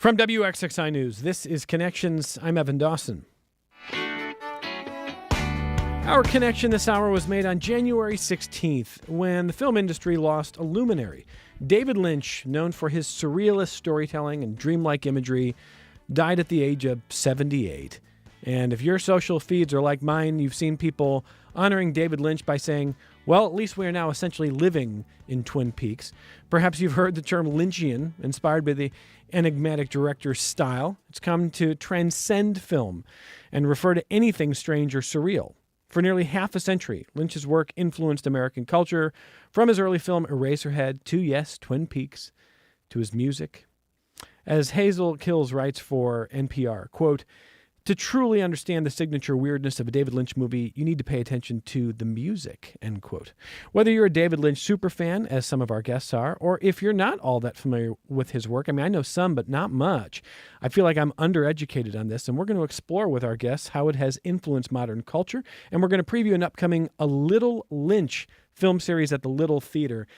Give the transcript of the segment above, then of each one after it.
From WXXI News, this is Connections. I'm Evan Dawson. Our connection this hour was made on January 16th when the film industry lost a luminary. David Lynch, known for his surrealist storytelling and dreamlike imagery, died at the age of 78. And if your social feeds are like mine, you've seen people honoring David Lynch by saying, well, at least we are now essentially living in Twin Peaks. Perhaps you've heard the term Lynchian, inspired by the enigmatic director's style. It's come to transcend film and refer to anything strange or surreal. For nearly half a century, Lynch's work influenced American culture, from his early film Eraserhead to, yes, Twin Peaks, to his music. As Hazel Kills writes for NPR, quote, to truly understand the signature weirdness of a David Lynch movie, you need to pay attention to the music, end quote. Whether you're a David Lynch superfan, as some of our guests are, or if you're not all that familiar with his work, I mean, I know some, but not much. I feel like I'm undereducated on this, and we're going to explore with our guests how it has influenced modern culture, and we're going to preview an upcoming A Little Lynch film series at the Little Theater.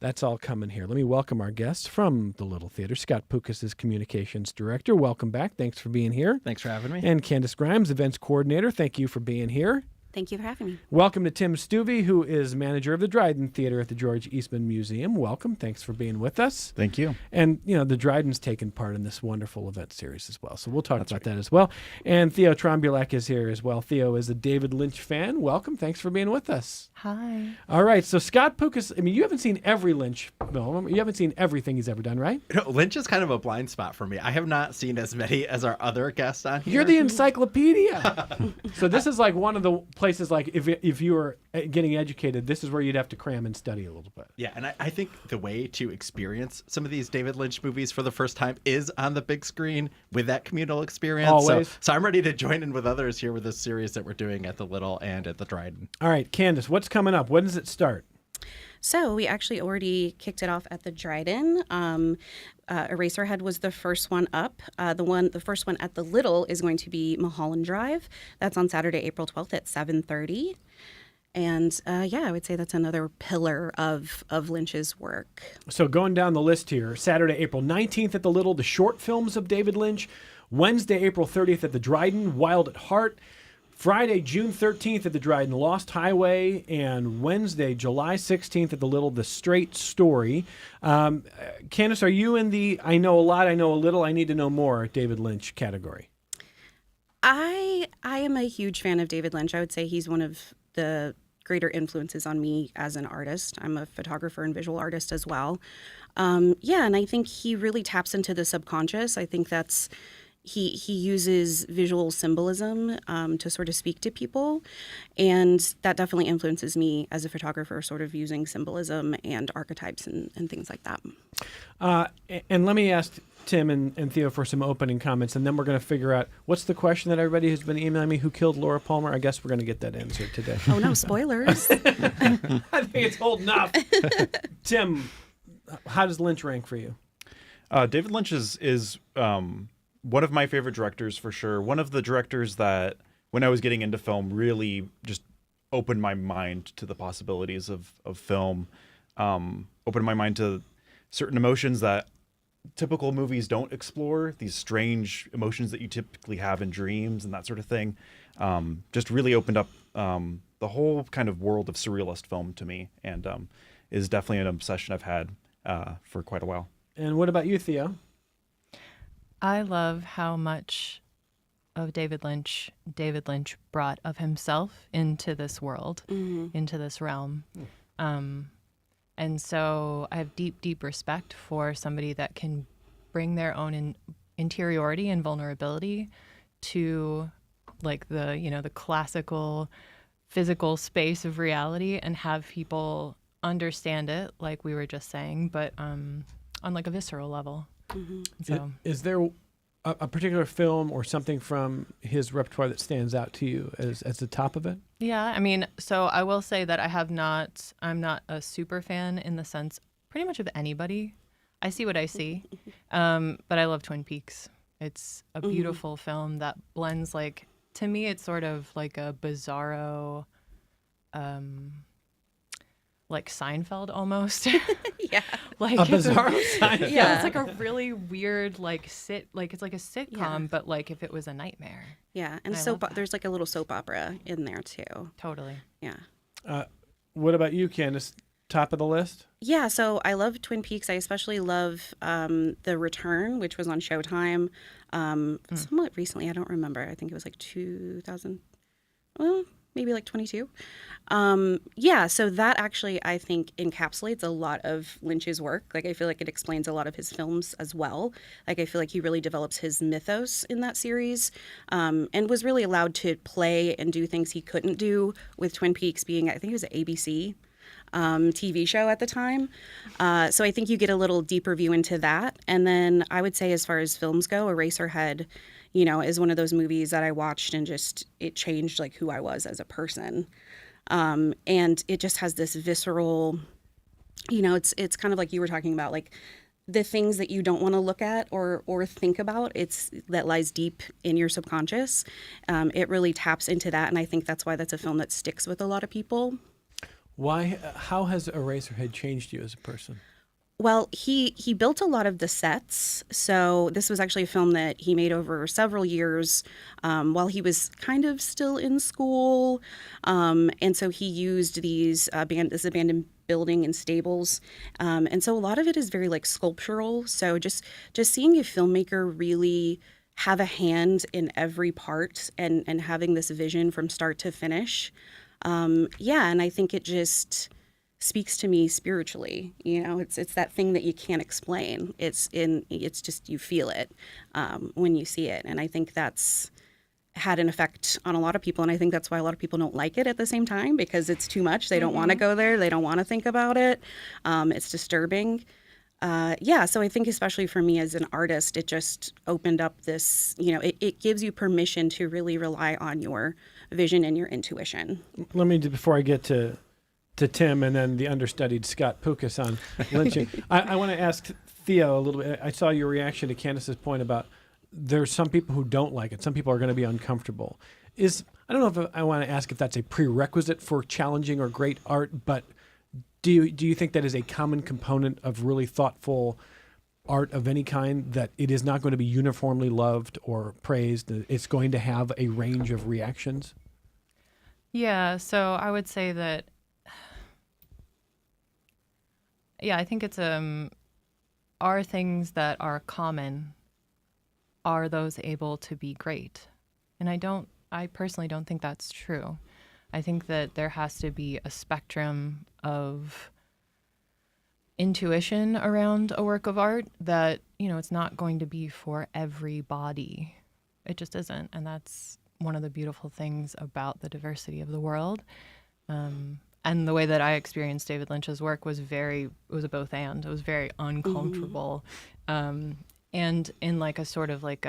That's all coming here. Let me welcome our guests from the Little Theater. Scott Pukas is Communications Director. Welcome back. Thanks for being here. Thanks for having me. And Candace Grimes, Events Coordinator. Thank you for being here. Thank you for having me. Welcome to Yim-Stueve, who is manager of the Dryden Theater at the George Eastman Museum. Welcome. Thanks for being with us. Thank you. And, you know, the Dryden's taken part in this wonderful event series as well. So we'll talk about that as well. And Theo Trombulak is here as well. Theo is a David Lynch fan. Welcome. Thanks for being with us. Hi. All right. So Scott Pukas, I mean, you haven't seen every Lynch film. You haven't seen everything he's ever done, right? You know, Lynch is kind of a blind spot for me. I have not seen as many as our other guests on here. You're the encyclopedia. So this is like one of the places, like, if you were getting educated, this is where you'd have to cram and study a little bit. Yeah, and I think the way to experience some of these David Lynch movies for the first time is on the big screen with that communal experience. Always. So I'm ready to join in with others here with this series that we're doing at the Little and at the Dryden. All right, Candace, what's coming up? When does it start? So we actually already kicked it off at the Dryden. Eraserhead was the first one up. The first one at the Little is going to be Mulholland Drive. That's on Saturday, April 12th at 7:30. And I would say that's another pillar of Lynch's work. So going down the list here, Saturday, April 19th at the Little, the short films of David Lynch. Wednesday, April 30th at the Dryden, Wild at Heart. Friday, June 13th at the Dryden, Lost Highway, and Wednesday, July 16th at the Little, The Straight Story. Candace, are you in the I know a lot, I know a little, I need to know more David Lynch category? I am a huge fan of David Lynch. I would say he's one of the greater influences on me as an artist. I'm a photographer and visual artist as well. And I think he really taps into the subconscious. I think that's He uses visual symbolism to sort of speak to people, and that definitely influences me as a photographer, sort of using symbolism and archetypes and things like that. And let me ask Tim and Theo for some opening comments, and then we're going to figure out what's the question that everybody who's been emailing me, who killed Laura Palmer? I guess we're going to get that answered today. Oh, no, spoilers. I think it's old enough. Tim, how does Lynch rank for you? David Lynch is one of my favorite directors for sure. One of the directors that, when I was getting into film, really just opened my mind to the possibilities of film, opened my mind to certain emotions that typical movies don't explore, these strange emotions that you typically have in dreams and that sort of thing. Just really opened up the whole kind of world of surrealist film to me, and is definitely an obsession I've had for quite a while. And what about you, Theo? I love how much of David Lynch brought of himself into this world, into this realm. And so I have deep, deep respect for somebody that can bring their own interiority and vulnerability to like the classical physical space of reality and have people understand it, like we were just saying, but on like a visceral level. So, is there a particular film or something from his repertoire that stands out to you as the top of it? Yeah, I mean, so I will say that I'm not a super fan in the sense pretty much of anybody. I see what I see, but I love Twin Peaks. It's a beautiful film that blends, like, to me, it's sort of like a bizarro like Seinfeld almost. Yeah. Like A it's bizarre Seinfeld. Yeah, it's like a really weird like it's like a sitcom, Yeah. but like if it was a nightmare. Yeah, and I love that. there's like a little soap opera in there too. Totally. Yeah. What about you, Candace? Top of the list? Yeah, so I love Twin Peaks. I especially love The Return, which was on Showtime somewhat recently. I don't remember. I think it was like 2000, well, maybe like 22. Yeah, so that actually, I think, encapsulates a lot of Lynch's work. Like, I feel like it explains a lot of his films as well. Like, I feel like he really develops his mythos in that series, and was really allowed to play and do things he couldn't do with Twin Peaks being, I think it was an ABC TV show at the time. So I think you get a little deeper view into that. And then I would say, as far as films go, Eraserhead, is one of those movies that I watched and just, it changed like who I was as a person. And it just has this visceral, it's kind of like you were talking about, like the things that you don't want to look at or think about, that lies deep in your subconscious. It really taps into that. And I think that's why that's a film that sticks with a lot of people. Why? How has Eraserhead changed you as a person? Well, he built a lot of the sets. So this was actually a film that he made over several years while he was kind of still in school. And so he used this abandoned building and stables. And so a lot of it is very like sculptural. So just seeing a filmmaker really have a hand in every part and having this vision from start to finish. And I think it just speaks to me spiritually. It's that thing that you can't explain. It's just, you feel it when you see it. And I think that's had an effect on a lot of people. And I think that's why a lot of people don't like it at the same time, because it's too much. They don't want to go there. They don't want to think about it. It's disturbing. So I think especially for me as an artist, it just opened up this, it gives you permission to really rely on your vision and your intuition. Let me, before I get to Tim and then the understudied Scott Pukas on lynching, I want to ask Theo a little bit. I saw your reaction to Candace's point about there's some people who don't like it. Some people are going to be uncomfortable. I don't know if I want to ask if that's a prerequisite for challenging or great art, but do you think that is a common component of really thoughtful art of any kind, that it is not going to be uniformly loved or praised? It's going to have a range of reactions? Yeah, so I would say that, I think it's are things that are common, are those able to be great? And I personally don't think that's true. I think that there has to be a spectrum of intuition around a work of art that, it's not going to be for everybody. It just isn't. And that's one of the beautiful things about the diversity of the world. And the way that I experienced David Lynch's work was it was a both and. It was very uncomfortable. And in like a sort of like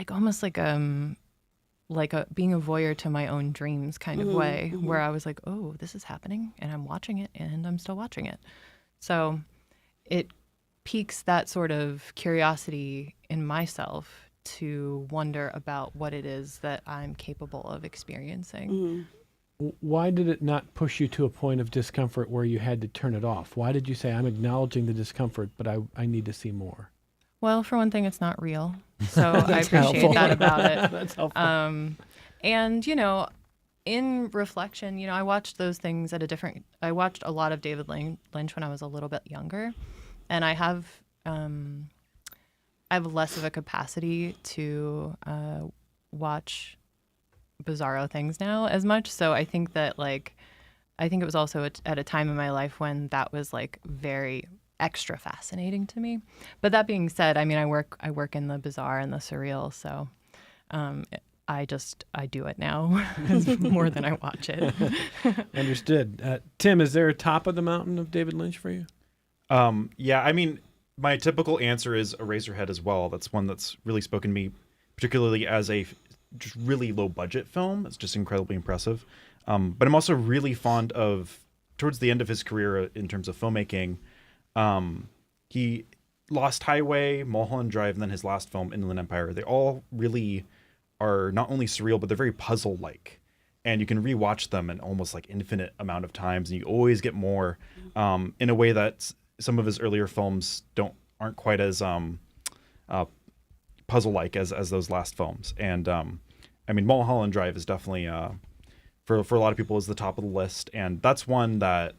almost like being a voyeur to my own dreams kind of way, where I was like, oh, this is happening and I'm watching it and I'm still watching it. So it piques that sort of curiosity in myself to wonder about what it is that I'm capable of experiencing. Why did it not push you to a point of discomfort where you had to turn it off? Why did you say, I'm acknowledging the discomfort, but I need to see more? Well, for one thing, it's not real. So I appreciate helpful. that about it. That's helpful. And, in reflection, I watched those things I watched a lot of David Lynch when I was a little bit younger. And I have less of a capacity to watch bizarro things now as much. So I think that I think it was also at a time in my life when that was like very extra fascinating to me. But that being said, I mean, I work in the bizarre and the surreal, so I do it now more than I watch it. Understood. Tim, is there a top of the mountain of David Lynch for you? I mean, my typical answer is Eraserhead as well. That's one that's really spoken to me, particularly as a just really low budget film. It's just incredibly impressive. But I'm also really fond of, towards the end of his career in terms of filmmaking, he Lost Highway, Mulholland Drive, and then his last film, Inland Empire. They all really are not only surreal, but they're very puzzle-like. and you can rewatch them an almost like infinite amount of times, and you always get more, in a way that some of his earlier films aren't quite as puzzle-like as those last films. And I mean, Mulholland Drive is definitely for a lot of people is the top of the list, and that's one that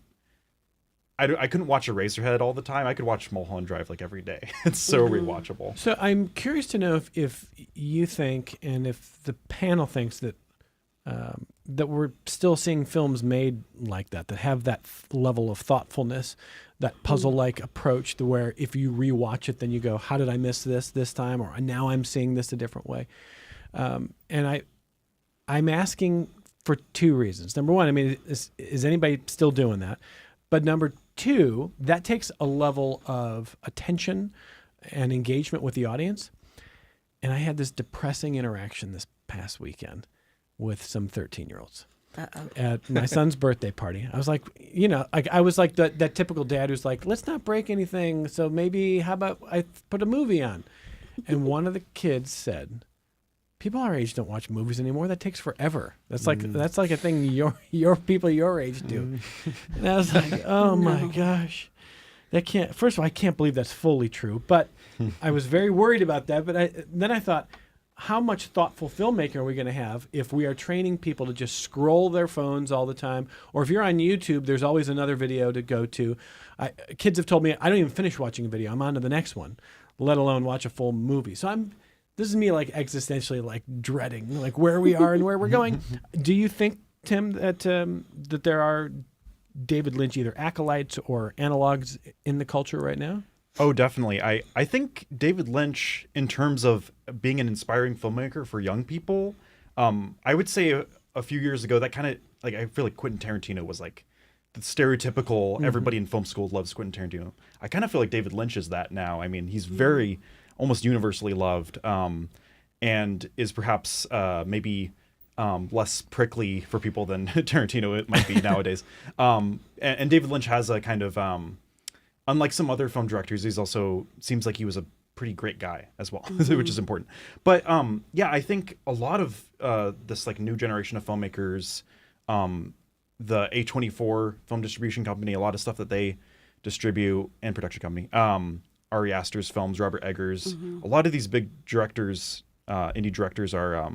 I couldn't watch Eraserhead all the time. I could watch Mulholland Drive like every day. It's so rewatchable. So I'm curious to know if you think, and if the panel thinks that that we're still seeing films made like that have that level of thoughtfulness, that puzzle-like approach, to where if you rewatch it, then you go, "How did I miss this time?" Or now I'm seeing this a different way. And I'm asking for two reasons. Number one, I mean, is anybody still doing that? But number two, that takes a level of attention and engagement with the audience. And I had this depressing interaction this past weekend with some 13-year-olds at my son's birthday party. I was like, I was like that typical dad who's like, let's not break anything. So maybe, how about I put a movie on? And one of the kids said, people our age don't watch movies anymore. That takes forever. That's like a thing your people your age do. And I was like, oh my gosh, that can't. First of all, I can't believe that's fully true. But I was very worried about that. But then I thought, how much thoughtful filmmaking are we going to have if we are training people to just scroll their phones all the time? Or if you're on YouTube, there's always another video to go to. Kids have told me I don't even finish watching a video. I'm on to the next one, let alone watch a full movie. So this is me like existentially like dreading like where we are and where we're going. Do you think, Tim, that that there are David Lynch either acolytes or analogs in the culture right now? Oh, definitely. I think David Lynch, in terms of being an inspiring filmmaker for young people, I would say a few years ago that kind of like, I feel like Quentin Tarantino was like the stereotypical everybody in film school loves Quentin Tarantino. I kind of feel like David Lynch is that now. I mean, he's very almost universally loved, and is perhaps maybe less prickly for people than Tarantino it might be nowadays. And David Lynch has a kind of, unlike some other film directors, he's also seems like he was a pretty great guy as well, which is important. But yeah, I think a lot of this like new generation of filmmakers, the A24 film distribution company, a lot of stuff that they distribute, and production company, Ari Aster's films, Robert Eggers, a lot of these big directors, indie directors are,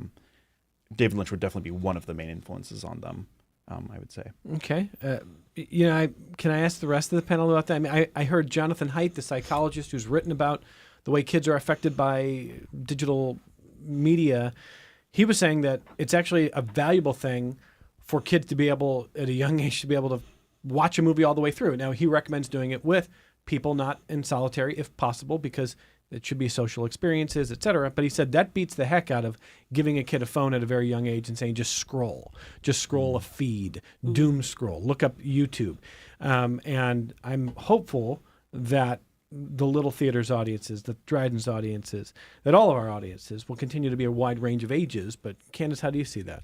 David Lynch would definitely be one of the main influences on them, I would say. Okay. Can I ask the rest of the panel about that? I mean, I heard Jonathan Haidt, the psychologist who's written about the way kids are affected by digital media. He was saying that it's actually a valuable thing for kids to be able, at a young age, to be able to watch a movie all the way through. Now, he recommends doing it with people not in solitary if possible, because it should be social experiences, etc. But he said that beats the heck out of giving a kid a phone at a very young age and saying, just scroll a feed, doom scroll, look up YouTube. And I'm hopeful that the Little Theater's audiences, the Dryden's audiences, that all of our audiences will continue to be a wide range of ages. But Candace, how do you see that?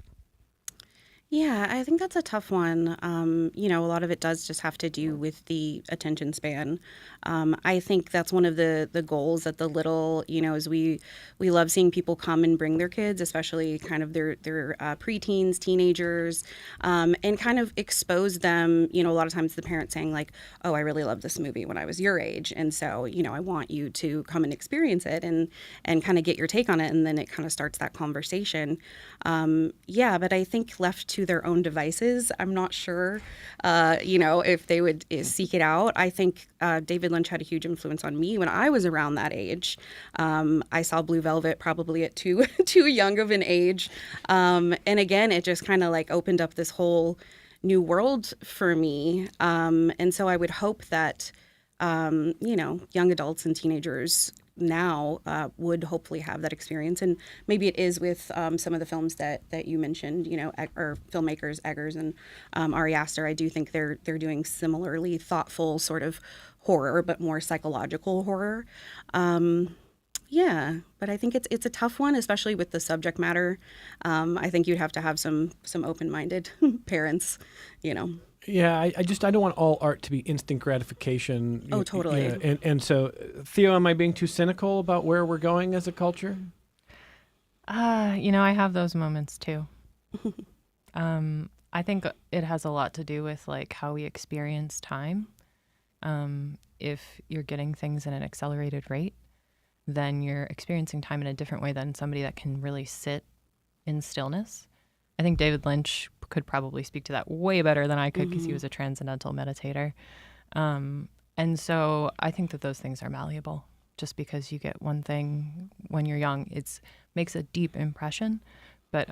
Yeah, I think that's a tough one. A lot of it does just have to do with the attention span. I think that's one of the goals at the Little, is we love seeing people come and bring their kids, especially kind of their preteens, teenagers, and kind of expose them. A lot of times the parents saying like, oh, I really loved this movie when I was your age. And so, I want you to come and experience it and kind of get your take on it. And then it kind of starts that conversation. But I think left to their own devices, I'm not sure, if they would seek it out. I think David Lynch had a huge influence on me when I was around that age. I saw Blue Velvet probably at too young of an age. And again, it just kind of like opened up this whole new world for me. And so I would hope that, young adults and teenagers now would hopefully have that experience. And maybe it is with some of the films that you mentioned, or filmmakers, Eggers and Ari Aster. I do think they're doing similarly thoughtful sort of horror, but more psychological horror. But I think it's a tough one, especially with the subject matter. I think you'd have to have some open-minded parents, Yeah, I don't want all art to be instant gratification. Oh, totally. And so, Theo, am I being too cynical about where we're going as a culture? I have those moments too. I think it has a lot to do with like how we experience time. If you're getting things at an accelerated rate, then you're experiencing time in a different way than somebody that can really sit in stillness. I think David Lynch could probably speak to that way better than I could because he was a transcendental meditator. And so I think that those things are malleable. Just because you get one thing when you're young, it makes a deep impression, but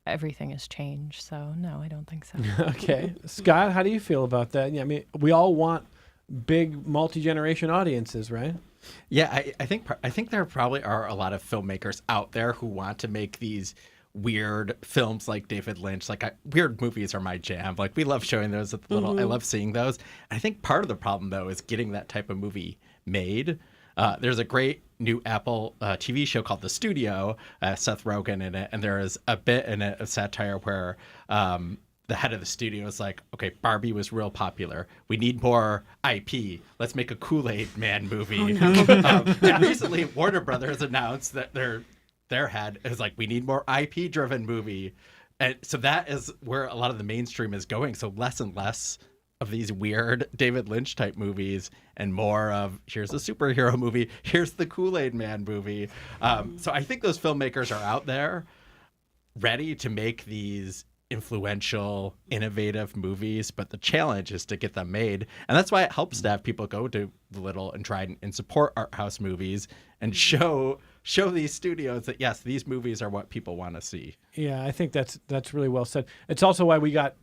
everything has changed. So no, I don't think so. Okay. Scott, how do you feel about that? Yeah, I mean, we all want big multi-generation audiences, right? Yeah, I think there probably are a lot of filmmakers out there who want to make these weird films like David Lynch. Weird movies are my jam. Like, we love showing those at the Little. I love seeing those. I think part of the problem, though, is getting that type of movie made. There's a great new Apple TV show called The Studio, Seth Rogen in it, and there is a bit in it of satire where the head of the studio is like, okay, Barbie was real popular. We need more IP. Let's make a Kool-Aid Man movie. And recently, Warner Brothers announced that their head is like, we need more IP-driven movie. And so that is where a lot of the mainstream is going. So less and less of these weird David Lynch type movies and more of, here's a superhero movie, here's the Kool-Aid Man movie. So I think those filmmakers are out there ready to make these influential, innovative movies, but the challenge is to get them made. And that's why it helps to have people go to the Little and try and support art house movies and show these studios that, yes, these movies are what people want to see. Yeah, I think that's really well said. It's also why we got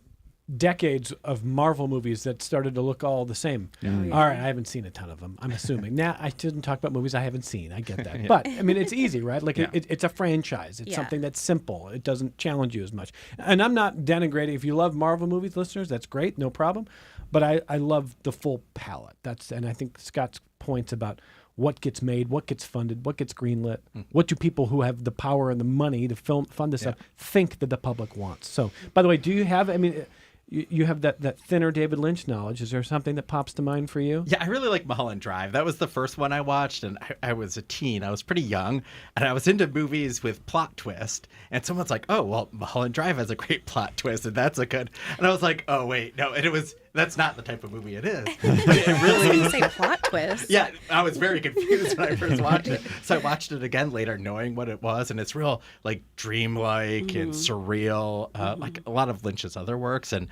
decades of Marvel movies that started to look all the same. All right, I haven't seen a ton of them, I'm assuming. Now, I shouldn't talk about movies I haven't seen. I get that. But, I mean, it's easy, right? Like, it's a franchise. It's something that's simple. It doesn't challenge you as much. And I'm not denigrating. If you love Marvel movies, listeners, that's great. No problem. But I love the full palette. And I think Scott's points about what gets made, what gets funded, what gets greenlit, what do people who have the power and the money to fund this stuff think that the public wants. So, by the way, do you have, I mean, you have that thinner David Lynch knowledge. Is there something that pops to mind for you? Yeah, I really like Mulholland Drive. That was the first one I watched, and I was a teen. I was pretty young, and I was into movies with plot twist. And someone's like, "Oh, well, Mulholland Drive has a great plot twist, and that's a good." And I was like, "Oh, wait, no." And that's not the type of movie it is. But it really You say plot twist. Yeah, I was very confused when I first watched it. So I watched it again later, knowing what it was, and it's real like dreamlike and surreal, like a lot of Lynch's other works. And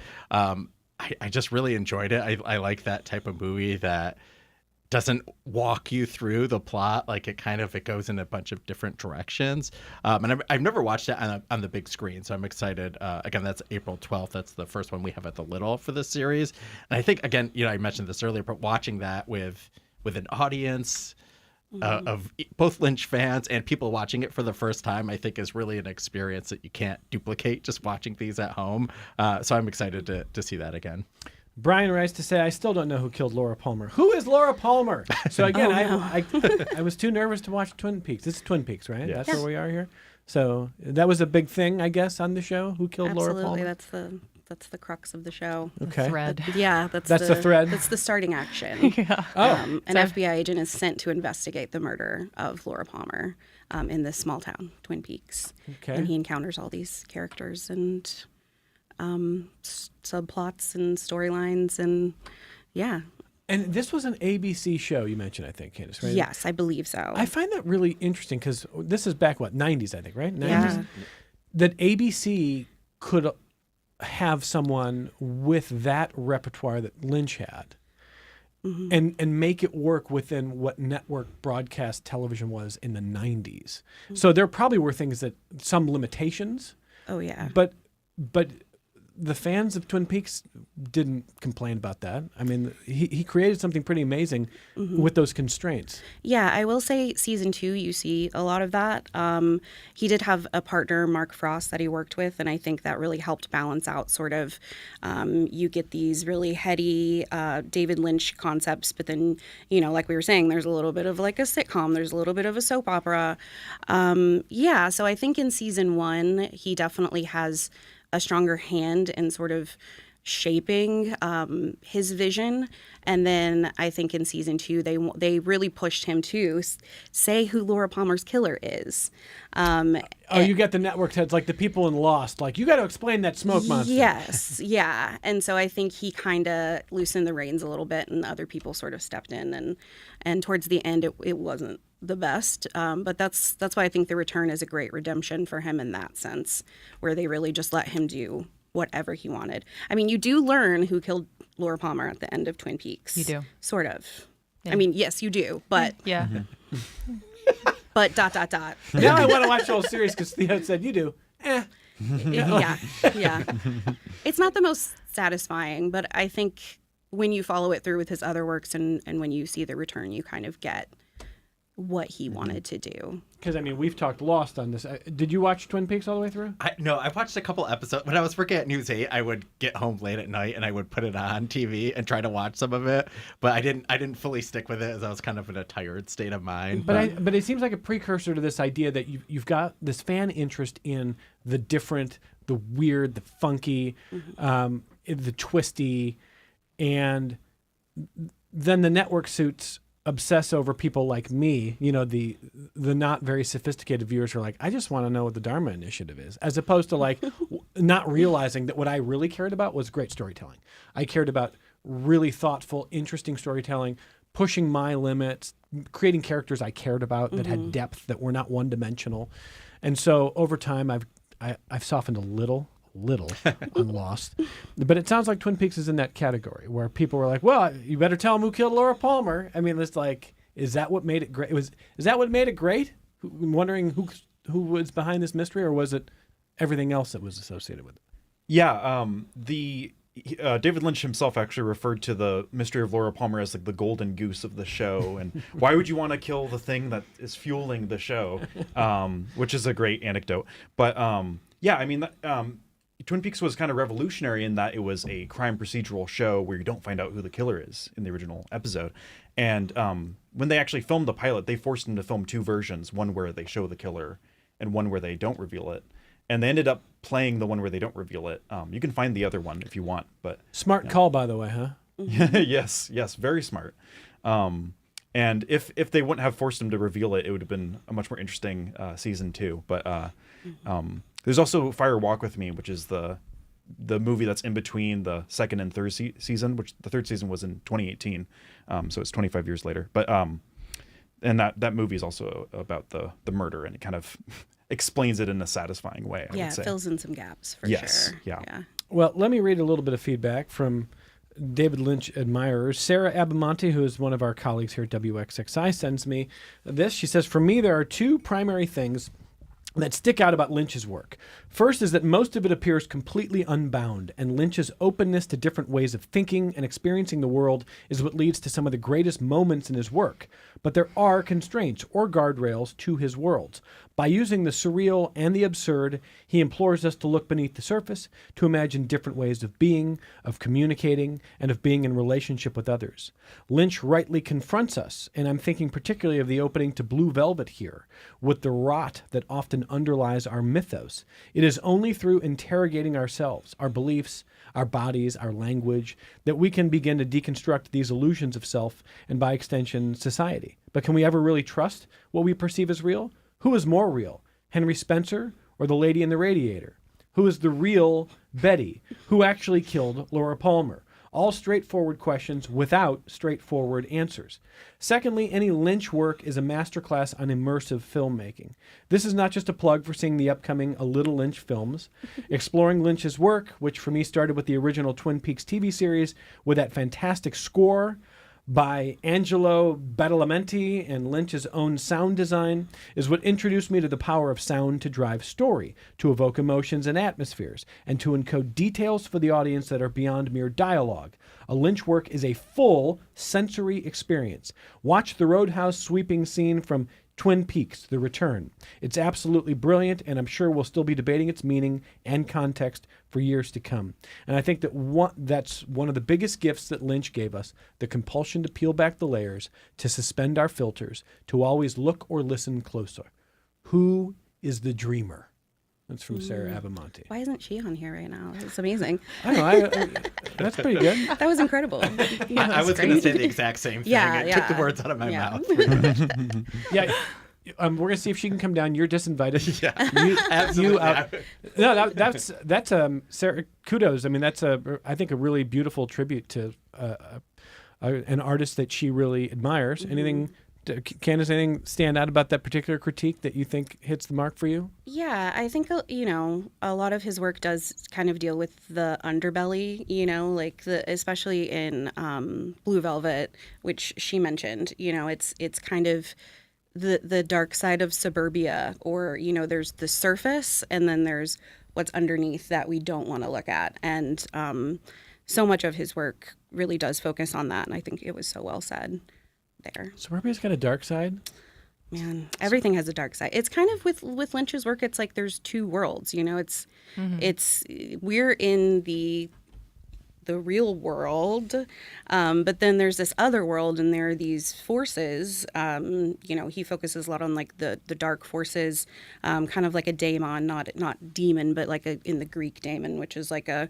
I just really enjoyed it. I like that type of movie that doesn't walk you through the plot. Like it goes in a bunch of different directions. And I've never watched it on the big screen, so I'm excited. Again, that's April 12th. That's the first one we have at the Little for this series. And I think, again, I mentioned this earlier, but watching that with an audience of both Lynch fans and people watching it for the first time, I think is really an experience that you can't duplicate just watching these at home. So I'm excited to see that again. Brian writes to say, I still don't know who killed Laura Palmer. Who is Laura Palmer? So again, I was too nervous to watch Twin Peaks. This is Twin Peaks, right? Yes. That's where we are here. So that was a big thing, I guess, on the show. Who killed Laura Palmer? Absolutely, that's the crux of the show. Okay. Thread. Yeah, that's the thread. That's the starting action. An FBI agent is sent to investigate the murder of Laura Palmer in this small town, Twin Peaks. Okay. And he encounters all these characters and subplots and storylines, and And this was an ABC show you mentioned, I think, Candace, right? Yes, I believe so. I find that really interesting because this is back, 90s, I think, right? 90s? Yeah. That ABC could have someone with that repertoire that Lynch had and make it work within what network broadcast television was in the 90s. So there probably were things some limitations. Oh yeah. But the fans of Twin Peaks didn't complain about that. I mean, he created something pretty amazing with those constraints. Yeah, I will say season 2, you see a lot of that. He did have a partner, Mark Frost, that he worked with, and I think that really helped balance out sort of, you get these really heady David Lynch concepts, but then, like we were saying, there's a little bit of like a sitcom, there's a little bit of a soap opera. So I think in season 1, he definitely has a stronger hand in sort of shaping his vision. And then I think in season 2, they really pushed him to say who Laura Palmer's killer is. You get the network heads, like the people in Lost, like, you got to explain that smoke monster. Yes, yeah. And so I think he kind of loosened the reins a little bit, and other people sort of stepped in. And towards the end, it wasn't the best. But that's why I think The Return is a great redemption for him in that sense, where they really just let him do whatever he wanted. I mean, you do learn who killed Laura Palmer at the end of Twin Peaks. You do. Sort of. Yeah. I mean, yes, you do, but... Yeah. But ... Now I want to watch the whole series because Theo said, you do. Yeah. It's not the most satisfying, but I think when you follow it through with his other works and when you see The Return, you kind of get what he wanted to do. Because, I mean, we've talked Lost on this. Did you watch Twin Peaks all the way through? No, I watched a couple episodes. When I was working at News 8, I would get home late at night and I would put it on TV and try to watch some of it. But I didn't fully stick with it as I was kind of in a tired state of mind. But it seems like a precursor to this idea that you've got this fan interest in the different, the weird, the funky, the twisty, and then the network suits obsess over people like me, the not very sophisticated viewers who are like, I just want to know what the Dharma Initiative is, as opposed to like not realizing that what I really cared about was great storytelling. I cared about really thoughtful, interesting storytelling, pushing my limits, creating characters I cared about that had depth, that were not one-dimensional. And so over time, I've softened a little on Lost, but it sounds like Twin Peaks is in that category where people were like, well, you better tell them who killed Laura Palmer. I mean, it's like, is that what made it great? Is that what made it great? I'm wondering who was behind this mystery, or was it everything else that was associated with it? Yeah, David Lynch himself actually referred to the mystery of Laura Palmer as like the golden goose of the show, and why would you want to kill the thing that is fueling the show, which is a great anecdote. But yeah, I mean, Twin Peaks was kind of revolutionary in that it was a crime procedural show where you don't find out who the killer is in the original episode. And when they actually filmed the pilot, they forced them to film 2 versions, one where they show the killer and one where they don't reveal it. And they ended up playing the one where they don't reveal it. You can find the other one if you want, but smart call, by the way, huh? Yes, very smart. And if they wouldn't have forced him to reveal it, it would have been a much more interesting season 2. But there's also Fire Walk With Me, which is the movie that's in between the second and third season, which the third season was in 2018, so it's 25 years later. But and that movie is also about the murder, and it kind of explains it in a satisfying way. I would say. It fills in some gaps for yes, sure. Yeah. Well, let me read a little bit of feedback from David Lynch admirers. Sarah Abamonte, who is one of our colleagues here at WXXI, sends me this. She says, for me, there are 2 primary things that stick out about Lynch's work. First is that most of it appears completely unbound, and Lynch's openness to different ways of thinking and experiencing the world is what leads to some of the greatest moments in his work. But there are constraints or guardrails to his worlds. By using the surreal and the absurd, he implores us to look beneath the surface, to imagine different ways of being, of communicating, and of being in relationship with others. Lynch rightly confronts us, and I'm thinking particularly of the opening to Blue Velvet here, with the rot that often underlies our mythos. It is only through interrogating ourselves, our beliefs, our bodies, our language, that we can begin to deconstruct these illusions of self and, by extension, society. But can we ever really trust what we perceive as real? Who is more real, Henry Spencer or the lady in the radiator? Who is the real Betty? Who actually killed Laura Palmer? All straightforward questions without straightforward answers. Secondly, any Lynch work is a masterclass on immersive filmmaking. This is not just a plug for seeing the upcoming A Little Lynch films. Exploring Lynch's work, which for me started with the original Twin Peaks TV series with that fantastic score by Angelo Badalamenti and Lynch's own sound design, is what introduced me to the power of sound to drive story, to evoke emotions and atmospheres, and to encode details for the audience that are beyond mere dialogue. A Lynch work is a full sensory experience. Watch the roadhouse sweeping scene from Twin Peaks, The Return. It's absolutely brilliant, and I'm sure we'll still be debating its meaning and context for years to come. And I think that that's one of the biggest gifts that Lynch gave us, the compulsion to peel back the layers, to suspend our filters, to always look or listen closer. Who is the dreamer? That's from Sarah Abamonte. Why isn't she on here right now? It's amazing. I don't know. That's pretty good. That was incredible. I was going to say the exact same thing. Yeah, It took the yeah. words out of my Yeah. mouth. Yeah. We're gonna see if she can come down. You're disinvited. Yeah, You, absolutely. no, that's Sarah. Kudos. I mean, that's I think a really beautiful tribute to an artist that she really admires. Anything, Candace? Anything stand out about that particular critique that you think hits the mark for you? Yeah, I think, a lot of his work does kind of deal with the underbelly, like especially in Blue Velvet, which she mentioned. It's kind of the dark side of suburbia, or there's the surface and then there's what's underneath that we don't want to look at, and so much of his work really does focus on that, and I think it was so well said there. Surburbia's got a dark side. Man, everything has a dark side. It's kind of with Lynch's work, it's like there's two worlds, it's we're in the real world, but then there's this other world, and there are these forces. He focuses a lot on like the dark forces, kind of like a daemon, not demon, but like in the Greek daemon, which is like a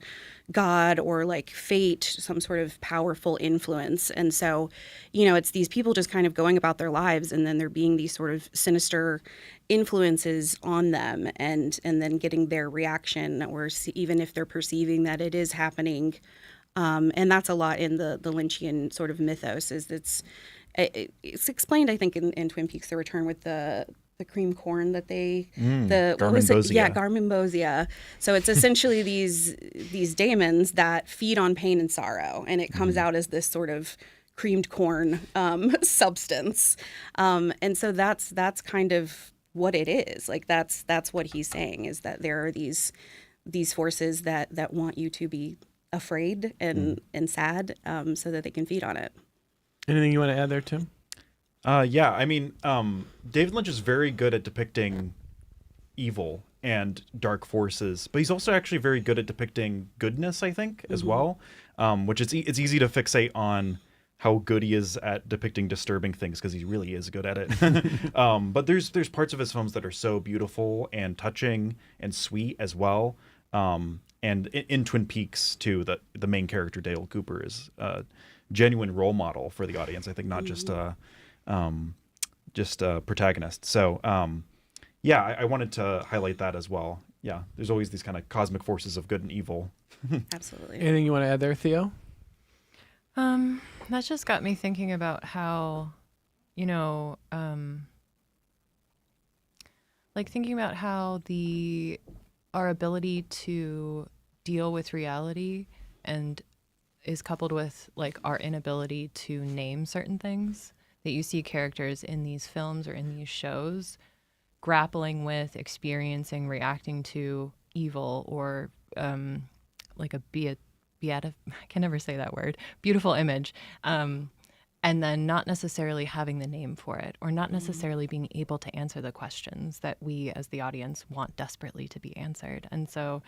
god or like fate, some sort of powerful influence. And so, it's these people just kind of going about their lives, and then there being these sort of sinister influences on them, and then getting their reaction, or even if they're perceiving that it is happening. And that's a lot in the Lynchian sort of mythos. It's explained, I think, in Twin Peaks: The Return, with the cream corn that what was it? Yeah, Garmonbozia. So it's essentially these daemons that feed on pain and sorrow, and it comes out as this sort of creamed corn substance. And so that's kind of what it is. Like that's what he's saying, is that there are these forces that want you to be afraid and sad, so that they can feed on it. Anything you want to add there, Tim? Yeah, I mean, David Lynch is very good at depicting evil and dark forces, but he's also actually very good at depicting goodness, I think, as well, which it's easy to fixate on how good he is at depicting disturbing things, because he really is good at it. But there's parts of his films that are so beautiful and touching and sweet as well. And in Twin Peaks, too, the main character, Dale Cooper, is a genuine role model for the audience. I think not just a protagonist. So, I wanted to highlight that as well. Yeah, there's always these kind of cosmic forces of good and evil. Absolutely. Anything you want to add there, Theo? That just got me thinking about how, thinking about how our ability to deal with reality and is coupled with like our inability to name certain things, that you see characters in these films or in these shows grappling with, experiencing, reacting to evil, or like I can never say that word, beautiful image, and then not necessarily having the name for it, or not necessarily being able to answer the questions that we as the audience want desperately to be answered. And so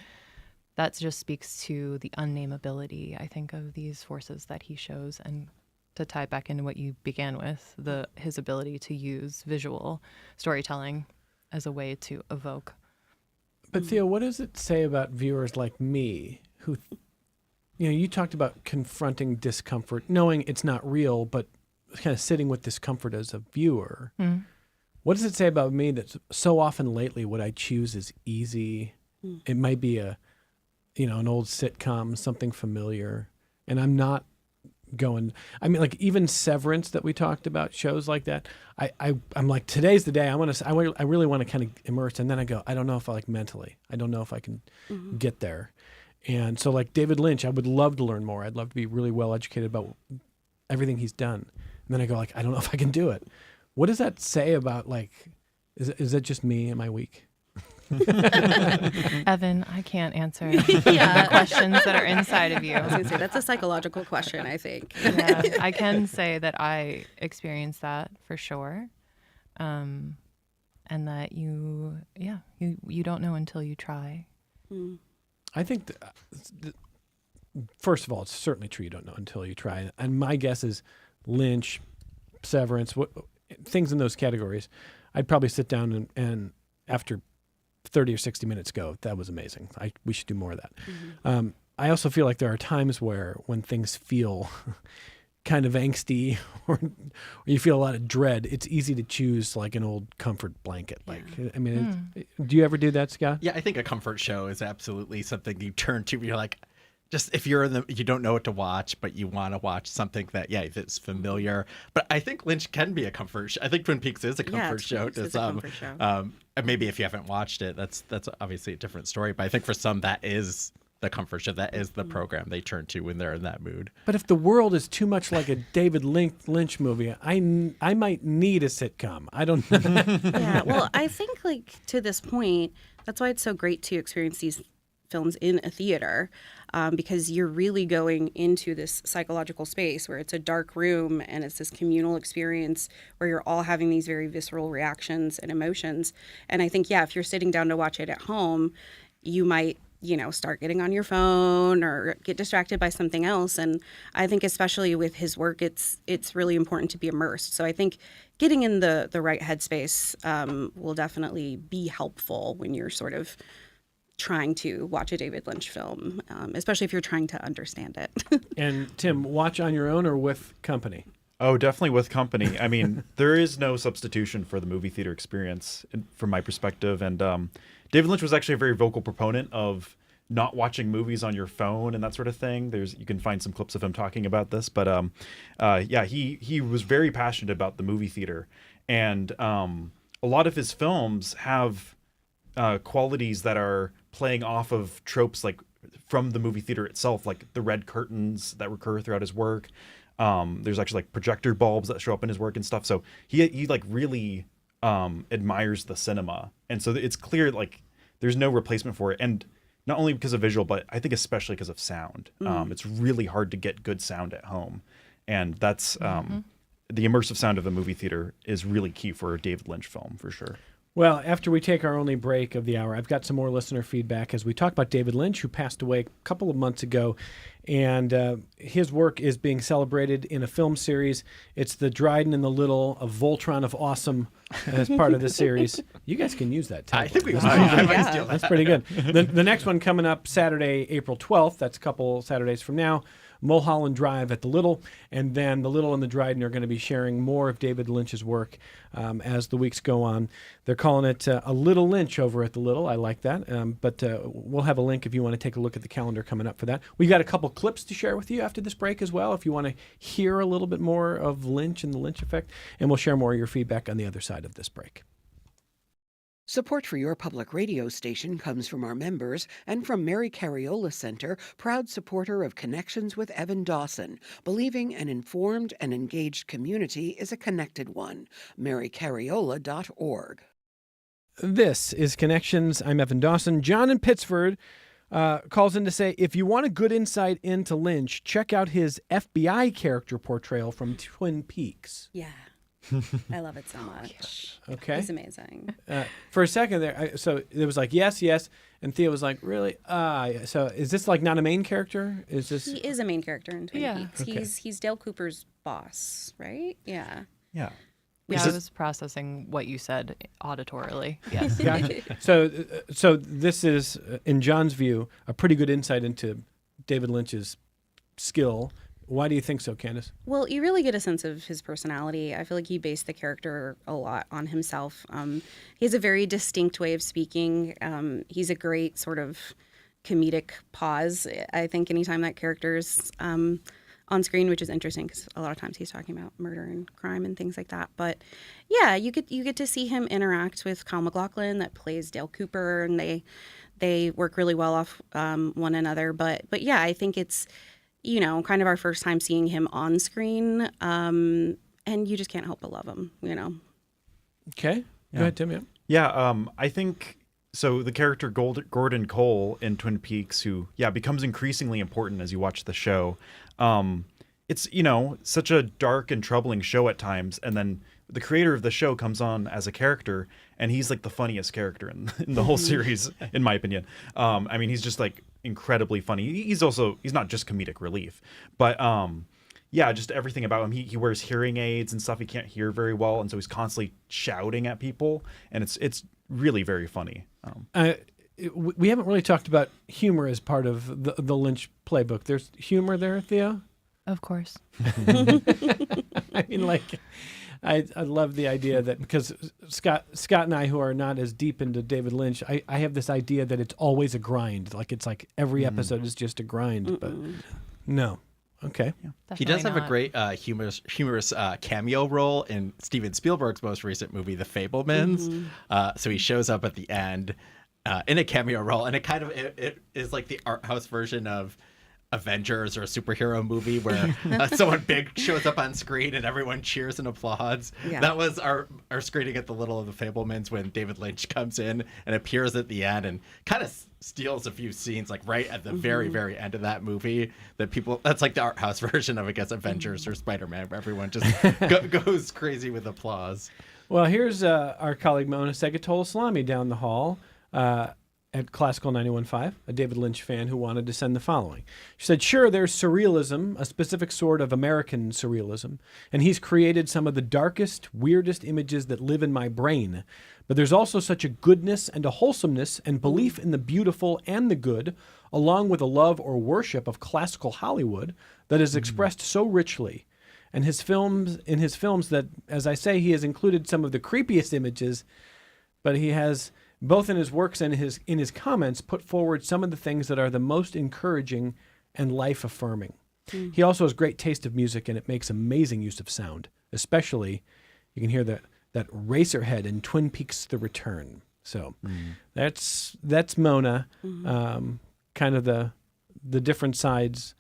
that just speaks to the unnameability, I think, of these forces that he shows. And to tie back into what you began with, his ability to use visual storytelling as a way to evoke. But Theo, what does it say about viewers like me who, you talked about confronting discomfort, knowing it's not real, but kind of sitting with discomfort as a viewer. What does it say about me that so often lately what I choose is easy? It might be an old sitcom, something familiar, and I'm not going. I mean, like even Severance that we talked about, shows like that. I'm like, today's the day. I really want to kind of immerse, and then I go, I don't know if I mentally. I don't know if I can get there. And so, like David Lynch, I would love to learn more. I'd love to be really well educated about everything he's done. And then I go, like, I don't know if I can do it. What does that say about, like, is that just me? Am I weak? Evan, I can't answer the questions that are inside of you. I was going to say, that's a psychological question, I think. Yeah, I can say that I experienced that for sure. And that you don't know until you try. I think, first of all, it's certainly true you don't know until you try. And my guess is Lynch, Severance, things in those categories, I'd probably sit down and after 30 or 60 minutes ago, that was amazing. We should do more of that. I also feel like there are times when things feel kind of angsty or you feel a lot of dread, it's easy to choose like an old comfort blanket. Like, I mean, do you ever do that, Scott? Yeah, I think a comfort show is absolutely something you turn to. You're like, just if you're you don't know what to watch, but you want to watch something that's familiar. But I think Lynch can be a comfort show. I think Twin Peaks is a comfort show to some. And maybe if you haven't watched it, that's obviously a different story. But I think for some, that is the comfort show. That is the program they turn to when they're in that mood. But if the world is too much like a David Lynch movie, I might need a sitcom. I don't know. Yeah, well, I think like to this point, that's why it's so great to experience these films in a theater, because you're really going into this psychological space where it's a dark room and it's this communal experience where you're all having these very visceral reactions and emotions. And I think, if you're sitting down to watch it at home, you might start getting on your phone or get distracted by something else. And I think especially with his work, it's really important to be immersed. So I think getting in the right headspace will definitely be helpful when you're sort of trying to watch a David Lynch film, especially if you're trying to understand it. And Tim, watch on your own or with company? Oh, definitely with company. I mean, there is no substitution for the movie theater experience from my perspective. And David Lynch was actually a very vocal proponent of not watching movies on your phone and that sort of thing. You can find some clips of him talking about this. But he was very passionate about the movie theater. And a lot of his films have qualities that are playing off of tropes like from the movie theater itself, like the red curtains that recur throughout his work. There's actually like projector bulbs that show up in his work and stuff. So he like really admires the cinema, and so it's clear like there's no replacement for it. And not only because of visual, but I think especially because of sound. It's really hard to get good sound at home, and that's the immersive sound of a movie theater is really key for a David Lynch film for sure. Well, after we take our only break of the hour, I've got some more listener feedback as we talk about David Lynch, who passed away a couple of months ago. And his work is being celebrated in a film series. It's The Dryden and the Little, a Voltron of Awesome as part of the series. You guys can use that title. I think we might. I might steal that. That's pretty good. The next one coming up Saturday, April 12th. That's a couple Saturdays from now. Mulholland Drive at the Little, and then the Little and the Dryden are going to be sharing more of David Lynch's work as the weeks go on. They're calling it a Little Lynch over at the Little. I like that, but we'll have a link if you want to take a look at the calendar coming up for that. We got a couple clips to share with you after this break as well, if you want to hear a little bit more of Lynch and the Lynch effect, and we'll share more of your feedback on the other side of this break. Support for your public radio station comes from our members and from Mary Cariola Center, proud supporter of Connections with Evan Dawson, believing an informed and engaged community is a connected one. marycariola.org. This is Connections. I'm Evan Dawson. John in Pittsford calls in to say, if you want a good insight into Lynch, check out his FBI character portrayal from Twin Peaks. Yeah. I love it so much. Okay. It's amazing. For a second there, so it was like, yes, and Thea was like, really? So is this like not a main character? He is a main character in Twin Peaks. Okay. He's Dale Cooper's boss, right? Yeah. Yeah. Yeah, I was processing what you said auditorily. Yes. Gotcha. So this is, in John's view, a pretty good insight into David Lynch's skill. Why do you think so, Candace? Well, you really get a sense of his personality. I feel like he based the character a lot on himself. He has a very distinct way of speaking. He's a great sort of comedic pause, I think, anytime that character's on screen, which is interesting because a lot of times he's talking about murder and crime and things like that. But yeah, you get to see him interact with Kyle MacLachlan that plays Dale Cooper, and they work really well off one another. But yeah, I think it's, kind of our first time seeing him on screen, and you just can't help but love him, Okay. Go ahead, Tim. Yeah, I think so. The character Gordon Cole in Twin Peaks, who becomes increasingly important as you watch the show. It's such a dark and troubling show at times, and then the creator of the show comes on as a character, and he's like the funniest character in the whole series, in my opinion. He's just like incredibly funny. He's not just comedic relief, but yeah, just everything about him. He wears hearing aids and stuff. He can't hear very well, and so he's constantly shouting at people, and it's really very funny. We haven't really talked about humor as part of the Lynch playbook. There's humor there, Theo? Of course. I mean, like, I love the idea that because Scott and I, who are not as deep into David Lynch, I have this idea that it's always a grind. Like, it's like every episode is just a grind. But no. Okay. He does have Definitely a great humorous cameo role in Steven Spielberg's most recent movie, The Fabelmans. So he shows up at the end in a cameo role, and it is like the art house version of Avengers or a superhero movie where someone big shows up on screen and everyone cheers and applauds. Yeah. That was our screening at the Little of the Fabelmans when David Lynch comes in and appears at the end and kind of steals a few scenes like right at the very, very end of that movie that's like the art house version of, I guess, Avengers or Spider-Man, where everyone just goes crazy with applause. Well, here's our colleague Mona Segatola-Salami down the hall at Classical 91.5, a David Lynch fan who wanted to send the following. She said, sure, there's surrealism, a specific sort of American surrealism, and he's created some of the darkest, weirdest images that live in my brain. But there's also such a goodness and a wholesomeness and belief in the beautiful and the good, along with a love or worship of classical Hollywood that is expressed so richly. And in his films that, as I say, he has included some of the creepiest images, but he has, both in his works and in his comments, put forward some of the things that are the most encouraging and life-affirming. He also has great taste of music, and it makes amazing use of sound. Especially, you can hear that Racerhead in Twin Peaks: The Return. So that's Mona, kind of the different sides.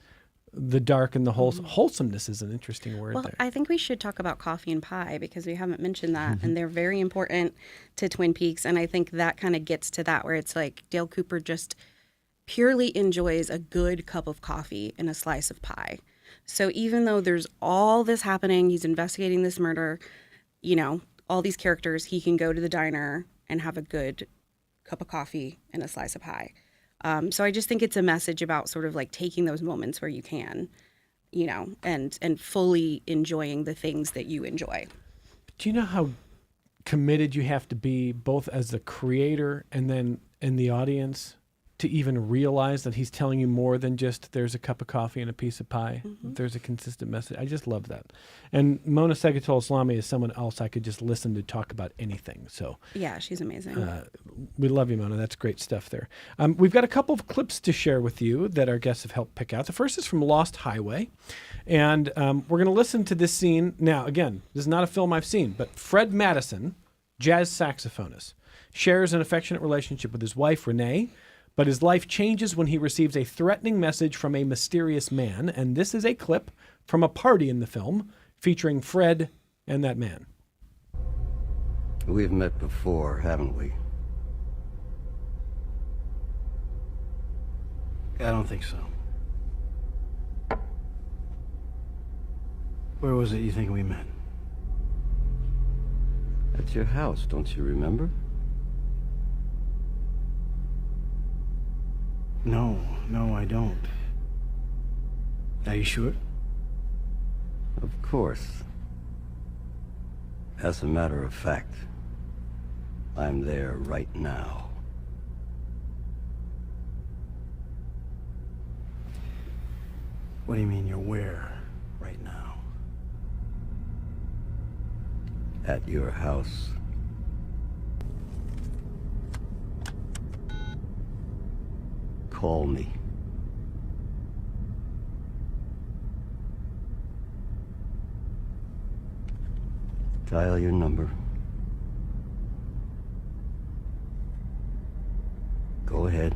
The dark and the wholesomeness is an interesting word there. I think we should talk about coffee and pie because we haven't mentioned that, and they're very important to Twin Peaks. And I think that kind of gets to that where it's like Dale Cooper just purely enjoys a good cup of coffee and a slice of pie. So even though there's all this happening, he's investigating this murder, all these characters, he can go to the diner and have a good cup of coffee and a slice of pie. So I just think it's a message about sort of like taking those moments where you can, and fully enjoying the things that you enjoy. Do you know how committed you have to be both as the creator and then in the audience to even realize that he's telling you more than just there's a cup of coffee and a piece of pie? There's a consistent message. I just love that. And Mona Segatola-Salami is someone else I could just listen to talk about anything. So Yeah, she's amazing. we love you, Mona. That's great stuff there. We've got a couple of clips to share with you that our guests have helped pick out. The first is from Lost Highway. And we're going to listen to this scene. Now, again, this is not a film I've seen, but Fred Madison, jazz saxophonist, shares an affectionate relationship with his wife, Renee, but his life changes when he receives a threatening message from a mysterious man. And this is a clip from a party in the film featuring Fred and that man. We've met before, haven't we? I don't think so. Where was it you think we met? At your house, don't you remember? No, I don't. Are you sure? Of course. As a matter of fact, I'm there right now. What do you mean you're where right now? At your house. Call me. Dial your number. Go ahead.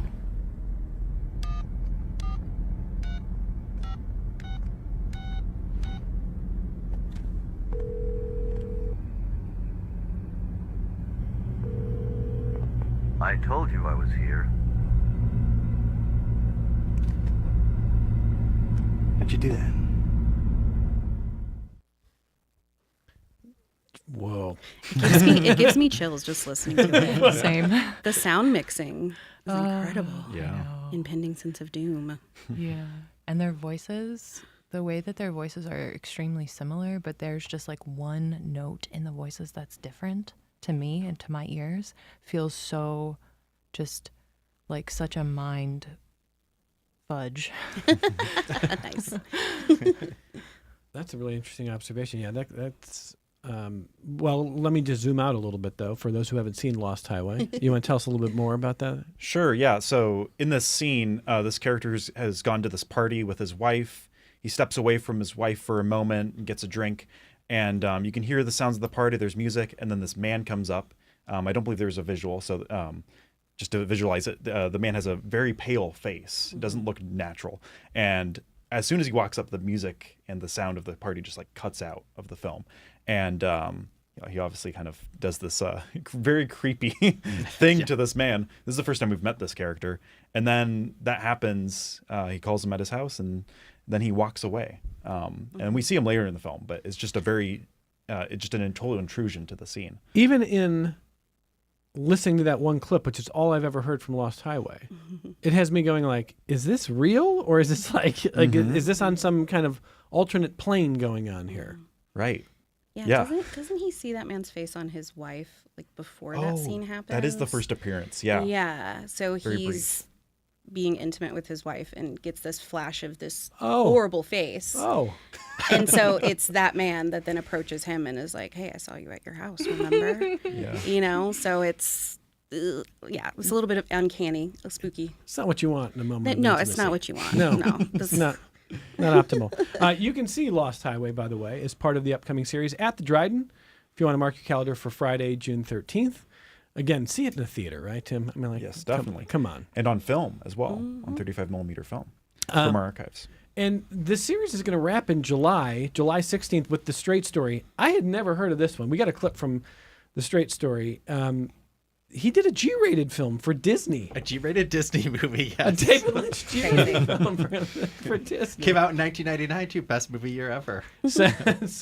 I told you I was here. How'd you do that? Whoa. It gives me chills just listening to it. Same. The sound mixing is incredible. Yeah. Impending sense of doom. Yeah. And their voices the way that their voices are extremely similar, but there's just like one note in the voices that's different to me and to my ears, feels so just like such a mind fudge. Nice. That's a really interesting observation. Yeah, that's well, let me just zoom out a little bit, though, for those who haven't seen Lost Highway. You want to tell us a little bit more about that? Sure, yeah. So in this scene, this character has gone to this party with his wife. He steps away from his wife for a moment and gets a drink. And you can hear the sounds of the party. There's music. And then this man comes up. I don't believe there's a visual. So just to visualize it, the man has a very pale face. It doesn't look natural. And as soon as he walks up, the music and the sound of the party just like cuts out of the film. And he obviously kind of does this very creepy thing to this man. This is the first time we've met this character. And then that happens. He calls him at his house, and then he walks away. And we see him later in the film, but it's just it's just an total intrusion to the scene. Even in listening to that one clip, which is all I've ever heard from Lost Highway, it has me going like, is this real? Or is this like is this on some kind of alternate plane going on here? Right. Yeah. Doesn't he see that man's face on his wife like before that scene happens? That is the first appearance. Yeah. Yeah. So Very he's brief. being intimate with his wife and gets this flash of this horrible face. Oh. And so it's that man that then approaches him and is like, "Hey, I saw you at your house, remember?" Yeah. So it's it's a little bit of uncanny, spooky. It's not what you want in a moment. No, of it's not intimacy. what you want. No, This it's not optimal. You can see Lost Highway, by the way, as part of the upcoming series at the Dryden. If you want to mark your calendar for Friday, June 13th. Again, see it in a theater, right, Tim? I mean, like, Yes, definitely. Come on. And on film as well, on 35 millimeter film from our archives. And this series is going to wrap in July 16th, with The Straight Story. I had never heard of this one. We got a clip from The Straight Story. He did a G-rated film for Disney. A G-rated Disney movie, yes. A David Lynch G-rated film for Disney. Came out in 1999 too. Best movie year ever. So is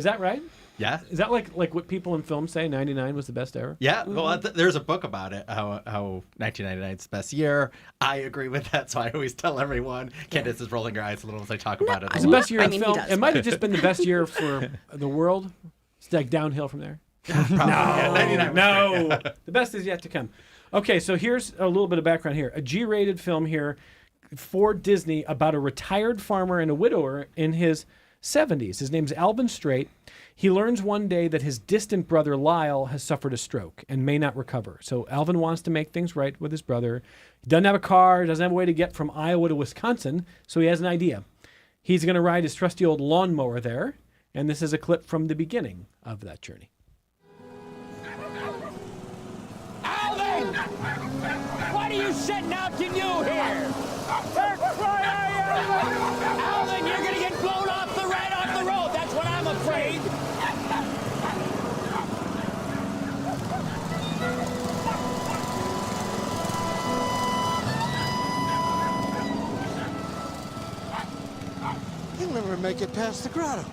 that right? Yeah. Is that like what people in film say 99 was the best ever? Yeah. Well, there's a book about it, how 1999 is the best year. I agree with that, so I always tell everyone. Candace is rolling her eyes a little as I talk about it. It's the best year in film. It might have just been the best year for the world. It's like downhill from there. Probably. Yeah, 99 was great. The best is yet to come. Okay, so here's a little bit of background here. A G-rated film here for Disney about a retired farmer and a widower in his 70s. His name's Alvin Strait. He learns one day that his distant brother Lyle has suffered a stroke and may not recover. So Alvin wants to make things right with his brother. He doesn't have a car, doesn't have a way to get from Iowa to Wisconsin, so he has an idea. He's going to ride his trusty old lawnmower there, and this is a clip from the beginning of that journey. Alvin! What are you setting out to do here? Alvin, you're gonna get blown right off the road. That's what I'm afraid. You'll never make it past the grotto.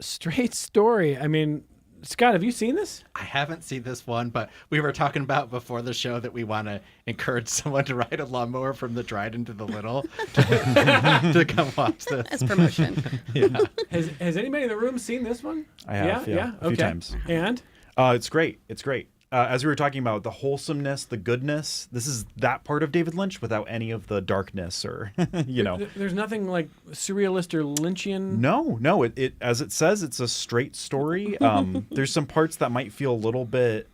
Straight Story. I mean, Scott, have you seen this? I haven't seen this one, but we were talking about before the show that we want to encourage someone to ride a lawnmower from the Dryden to the Little to come watch this. As promotion. Yeah. Has anybody in the room seen this one? I have, yeah, a few times. And? It's great. It's great. As we were talking about the wholesomeness, the goodness, this is that part of David Lynch without any of the darkness or, There's nothing like surrealist or Lynchian? No. It as it says, it's a straight story. There's some parts that might feel a little bit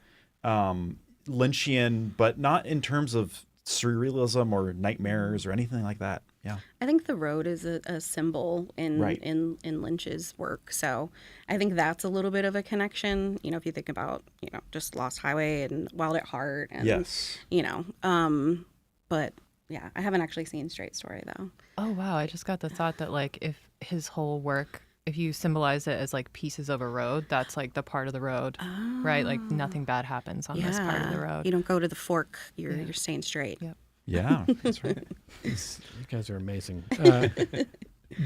Lynchian, but not in terms of surrealism or nightmares or anything like that. Yeah. I think the road is a symbol in Lynch's work. So I think that's a little bit of a connection. If you think about, just Lost Highway and Wild at Heart. And, yes. But yeah, I haven't actually seen Straight Story though. Oh, wow. I just got the thought that like if his whole work, if you symbolize it as like pieces of a road, that's like the part of the road, right? Like nothing bad happens on this part of the road. You don't go to the fork. You're staying straight. Yep. Yeah, that's right. You guys are amazing.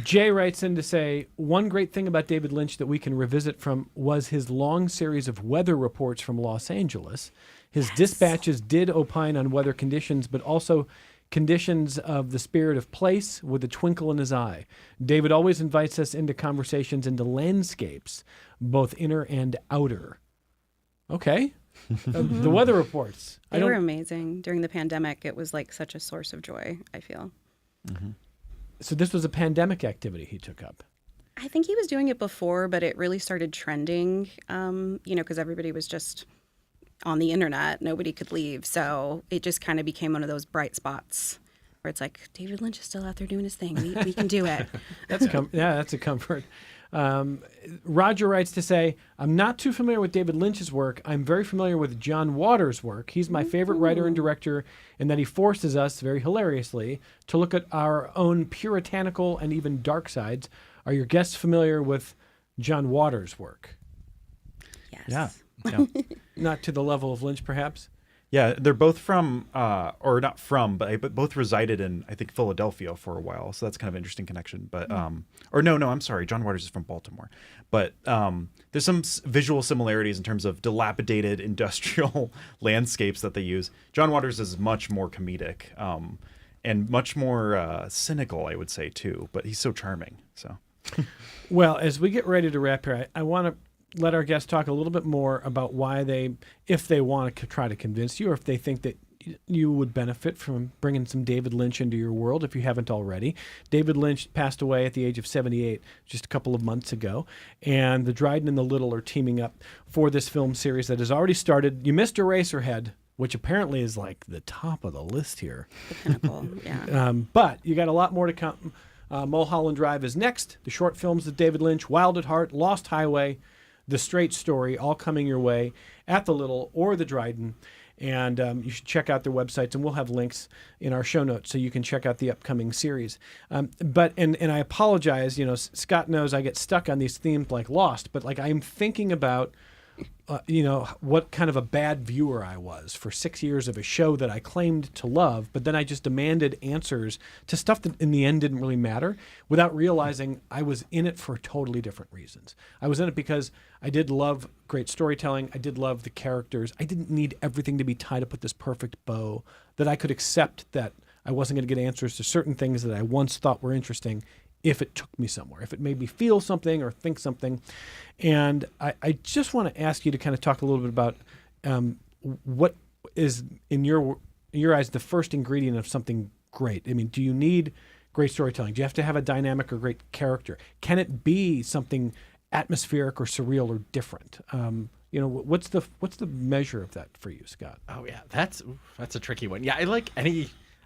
Jay writes in to say, one great thing about David Lynch that we can revisit from was his long series of weather reports from Los Angeles. His dispatches did opine on weather conditions, but also conditions of the spirit of place with a twinkle in his eye. David always invites us into conversations into landscapes, both inner and outer. Okay. The weather reports. They were amazing. During the pandemic, it was like such a source of joy, I feel. So this was a pandemic activity he took up. I think he was doing it before, but it really started trending, because everybody was just on the internet. Nobody could leave. So it just kind of became one of those bright spots where it's like, David Lynch is still out there doing his thing. We can do it. That's a comfort. Roger writes to say, I'm not too familiar with David Lynch's work. I'm very familiar with John Waters' work. He's my favorite writer and director, in that he forces us, very hilariously, to look at our own puritanical and even dark sides. Are your guests familiar with John Waters' work? Yes. Yeah. Not to the level of Lynch, perhaps? Yeah, they're both from, or not from, but both resided in, I think, Philadelphia for a while. So that's kind of an interesting connection. But, or no, I'm sorry. John Waters is from Baltimore. But there's some visual similarities in terms of dilapidated industrial landscapes that they use. John Waters is much more comedic and much more cynical, I would say, too. But he's so charming. So, well, as we get ready to wrap here, I want to let our guests talk a little bit more about why if they want to try to convince you, or if they think that you would benefit from bringing some David Lynch into your world, if you haven't already. David Lynch passed away at the age of 78 just a couple of months ago, and the Dryden and the Little are teaming up for this film series that has already started. You missed Eraserhead, which apparently is like the top of the list here. The pinnacle, yeah. But you got a lot more to come. Mulholland Drive is next. The short films of David Lynch, Wild at Heart, Lost Highway, The Straight Story, all coming your way at the Little or the Dryden. And you should check out their websites, and we'll have links in our show notes so you can check out the upcoming series. But I apologize, Scott knows I get stuck on these themes like Lost, but like I'm thinking about what kind of a bad viewer I was for 6 years of a show that I claimed to love, but then I just demanded answers to stuff that in the end didn't really matter, without realizing I was in it for totally different reasons. I was in it because I did love great storytelling. I did love the characters. I didn't need everything to be tied up with this perfect bow, that I could accept that I wasn't going to get answers to certain things that I once thought were interesting if it took me somewhere, if it made me feel something or think something. And I just want to ask you to kind of talk a little bit about what is, in your eyes, the first ingredient of something great. I mean, do you need great storytelling? Do you have to have a dynamic or great character? Can it be something atmospheric or surreal or different? What's the measure of that for you, Scott? Oh yeah, that's a tricky one. Yeah,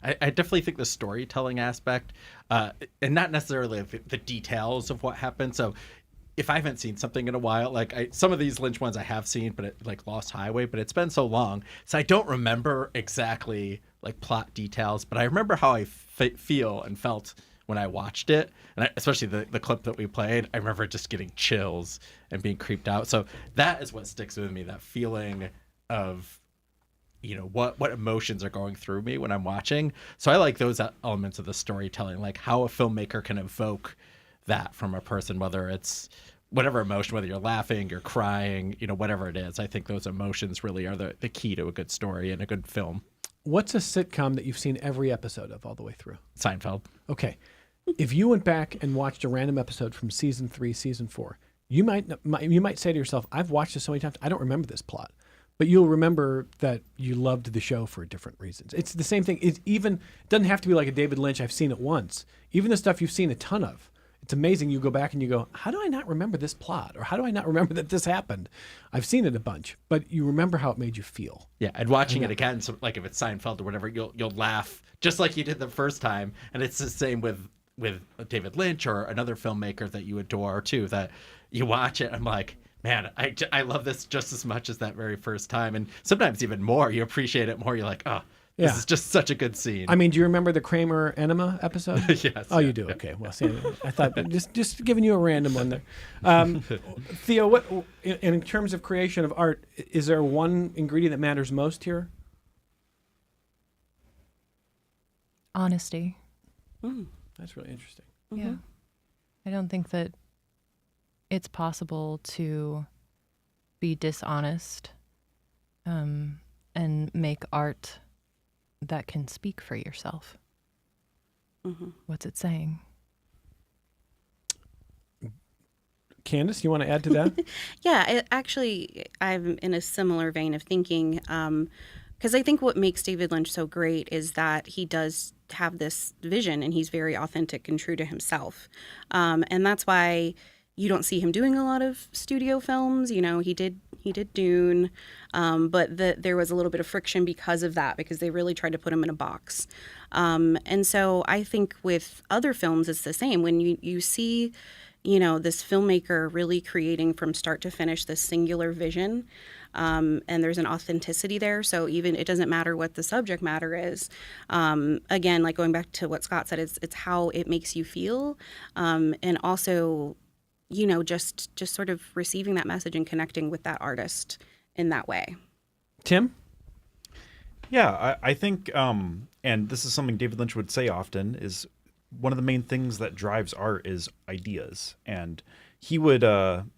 I definitely think the storytelling aspect, and not necessarily the details of what happened. So if I haven't seen something in a while, like some of these Lynch ones I have seen, but like Lost Highway, but it's been so long, so I don't remember exactly like plot details, but I remember how I feel and felt when I watched it, and especially the clip that we played. I remember just getting chills and being creeped out. So that is what sticks with me, that feeling of what emotions are going through me when I'm watching. So I like those elements of the storytelling, like how a filmmaker can evoke that from a person, whether it's whatever emotion, whether you're laughing, you're crying, whatever it is. I think those emotions really are the key to a good story and a good film. What's a sitcom that you've seen every episode of all the way through? Seinfeld. Okay. If you went back and watched a random episode from season 3, season 4, you might say to yourself, I've watched this so many times, I don't remember this plot. But you'll remember that you loved the show for different reasons. It's the same thing. It doesn't have to be like a David Lynch, I've seen it once. Even the stuff you've seen a ton of. It's amazing. You go back and you go, how do I not remember this plot? Or how do I not remember that this happened? I've seen it a bunch, but you remember how it made you feel. Yeah, and watching it again, so like if it's Seinfeld or whatever, you'll laugh just like you did the first time. And it's the same with David Lynch or another filmmaker that you adore too, that you watch it, I'm like, man, I love this just as much as that very first time. And sometimes even more. You appreciate it more. You're like, oh, this is just such a good scene. I mean, do you remember the Kramer Enema episode? Yes. Oh, you do? Yeah. Okay. Well, see, I thought just giving you a random one there. Theo, what in terms of creation of art, is there one ingredient that matters most here? Honesty. That's really interesting. Yeah. I don't think that it's possible to be dishonest and make art that can speak for yourself. What's it saying? Candace, you want to add to that? Yeah, actually, I'm in a similar vein of thinking, because I think what makes David Lynch so great is that he does have this vision, and he's very authentic and true to himself. And that's why you don't see him doing a lot of studio films. You know, he did Dune, but there was a little bit of friction because of that, because they really tried to put him in a box. And so I think with other films, it's the same. When you see, you know, this filmmaker really creating from start to finish this singular vision, and there's an authenticity there. So even it doesn't matter what the subject matter is. Again, like going back to what Scott said, it's how it makes you feel, and also, you know, just sort of receiving that message and connecting with that artist in that way. Tim? Yeah, I think, and this is something David Lynch would say often, is one of the main things that drives art is ideas. And he would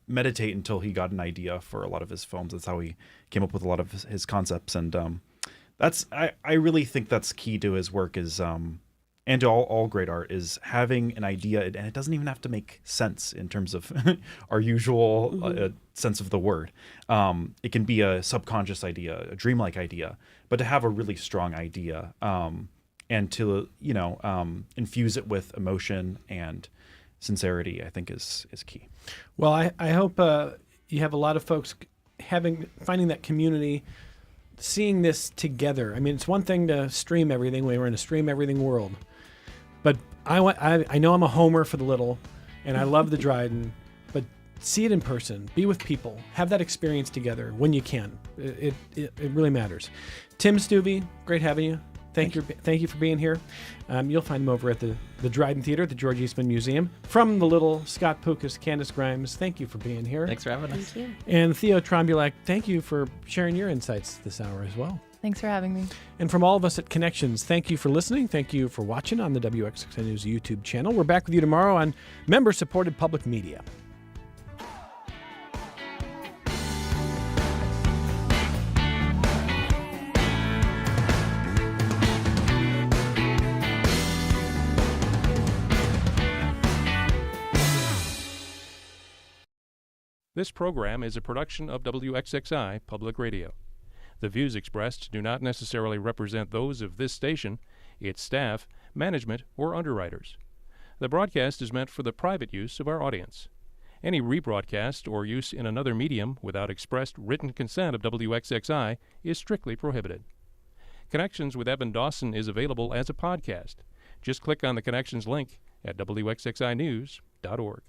meditate until he got an idea for a lot of his films. That's how he came up with a lot of his concepts. And I really think that's key to his work, is and to all great art, is having an idea, and it doesn't even have to make sense in terms of our usual sense of the word. It can be a subconscious idea, a dreamlike idea, but to have a really strong idea, and to, you know, infuse it with emotion and sincerity, I think is key. Well, I hope you have a lot of folks finding that community, seeing this together. I mean, it's one thing to stream everything. We're in a stream everything world. But I know I'm a homer for the little, and I love the Dryden, but see it in person, be with people, have that experience together when you can. It really matters. Yim-Stueve, great having you. Thank you for being here. You'll find him over at the Dryden Theater at the George Eastman Museum. From the little, Scott Pukas, Candace Grimes, thank you for being here. Thanks for having us. Thank you. And Theo Trombulak, thank you for sharing your insights this hour as well. Thanks for having me. And from all of us at Connections, thank you for listening. Thank you for watching on the WXXI News YouTube channel. We're back with you tomorrow on member-supported public media. This program is a production of WXXI Public Radio. The views expressed do not necessarily represent those of this station, its staff, management, or underwriters. The broadcast is meant for the private use of our audience. Any rebroadcast or use in another medium without expressed written consent of WXXI is strictly prohibited. Connections with Evan Dawson is available as a podcast. Just click on the Connections link at WXXInews.org.